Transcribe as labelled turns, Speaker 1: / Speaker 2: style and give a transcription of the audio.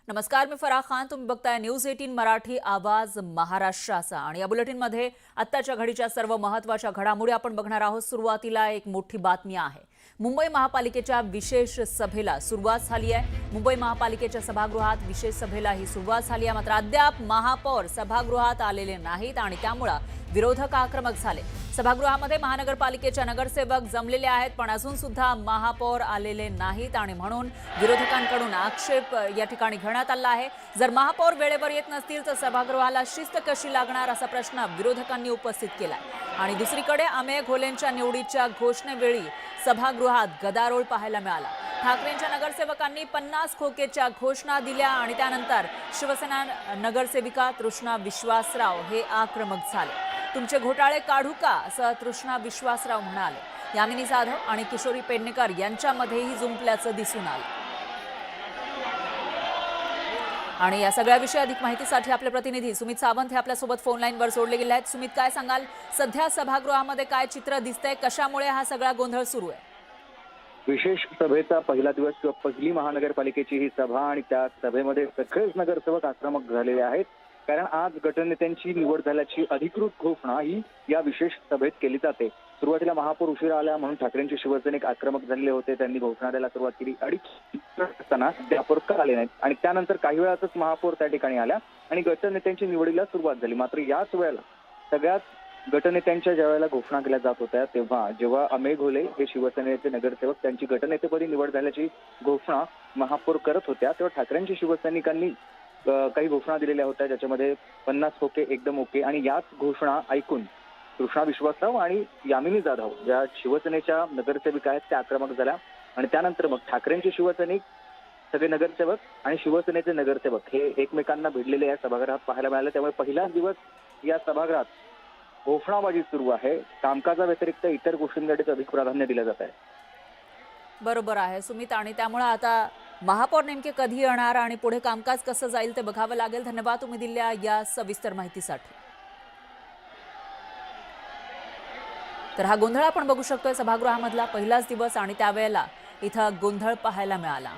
Speaker 1: नमस्कार, मी फराह खान. तुम्ही बघताय न्यूज 18 मराठी, आवाज महाराष्ट्राचा. आणि या बुलेटिनमध्ये आत्ताच्या घडीच्या सर्व महत्त्वाच्या घडामोडी आपण बघणार आहोत. सुरुवातीला एक मोठी बातमी आहे. मुंबई महापालिकेच्या विशेष सभेला सुरुवात झाली आहे. मुंबई महापालिकेच्या सभागृहात विशेष सभेला ही सुरुवात झाली आहे. मात्र अद्याप महापौर सभागृहात आलेले नाहीत आणि त्यामुळे विरोधक आक्रमक झाले. सभागृहामध्ये महानगरपालिकेच्या नगरसेवक जमलेले आहेत, पण अजून सुद्धा महापौर आलेले नाहीत आणि म्हणून विरोधकांकडून आक्षेप या ठिकाणी घेण्यात आला आहे. जर महापौर वेळेवर येत नसतील तर सभागृहाला शिस्त कशी लागणार असा प्रश्न विरोधकांनी उपस्थित केला. आणि दुसरीकडे अमेय घोलेंच्या निवडीच्या घोषणेवेळी सभागृहात गदारोळ पाहायला मिळाला. ठाकरेंच्या नगरसेवकांनी 50 खोकेच्या घोषणा दिल्या आणि त्यानंतर शिवसेना नगरसेविका तृष्णा विश्वासराव हे आक्रमक झाले. तुमचे घोटाळे काढू का असं तृष्णा विश्वासराव म्हणाले. यामिनी जाधव आणि किशोरी पेडणेकर यांच्यामध्येही जुंपल्याचं दिसून आलं. आणि या सगळ्याविषयी अधिक माहितीसाठी आपले प्रतिनिधी सुमित सावंत हे आपल्यासोबत फोन लाईनवर जोडले गेले आहेत. सुमित, काय सांगाल? सध्या सभागृहामध्ये काय चित्र दिसतंय? कशामुळे हा सगळा गोंधळ सुरू आहे?
Speaker 2: विशेष सभेचा पहिला दिवस किंवा पहिली महानगरपालिकेची ही सभा आणि त्या सभेमध्ये सगळेच नगरसेवक आक्रमक झालेले आहेत. कारण आज गटनेत्यांची निवड झाल्याची अधिकृत घोषणा ही या विशेष सभेत केली जाते. सुरुवातीला महापौर उशिरा आला म्हणून ठाकरेंचे शिवसैनिक आक्रमक झालेले होते. त्यांनी घोषणा द्यायला सुरुवात केली. अडीच असताना महापौर का आले नाहीत आणि त्यानंतर काही वेळातच महापौर त्या ठिकाणी आल्या आणि गटनेत्यांची निवडीला सुरुवात झाली. मात्र याच वेळेला सगळ्यात गटनेत्यांच्या ज्या वेळेला घोषणा केल्या जात होत्या तेव्हा जेव्हा अमेय घोले हे शिवसेनेचे नगरसेवक त्यांची गटनेतेपदी निवड झाल्याची घोषणा महापौर करत होत्या तेव्हा ठाकरेंच्या शिवसैनिकांनी काही घोषणा दिलेल्या होत्या, ज्याच्यामध्ये 50 खोके एकदम ओके. आणि याच घोषणा ऐकून तृष्णा विश्वासराव आणि यामिनी जाधव ज्या शिवसेनेच्या नगरसेविका आहेत त्या आक्रमक झाल्या. आणि त्यानंतर मग ठाकरेंचे शिवसैनिक, सगळे नगरसेवक आणि शिवसेनेचे नगरसेवक हे एकमेकांना भिडलेले या सभागृहात पाहायला मिळाले. त्यामुळे पहिलाच दिवस या सभागृहात घोषणाबाजी सुरू आहे. कामकाजा व्यतिरिक्त इतर गोष्टींकडे अधिक प्राधान्य दिलं जात आहे.
Speaker 1: बरोबर आहे सुमित. आणि त्यामुळे आता महापौर नेमके कधी येणार आणि पुढे कामकाज कसं जाईल ते बघावं लागेल. धन्यवाद तुम्ही दिलेल्या या सविस्तर माहितीसाठी. तर हा गोंधळ आपण बघू शकतोय. सभागृहामधला पहिलाच दिवस आणि त्यावेळेला इथं गोंधळ पाहायला मिळाला.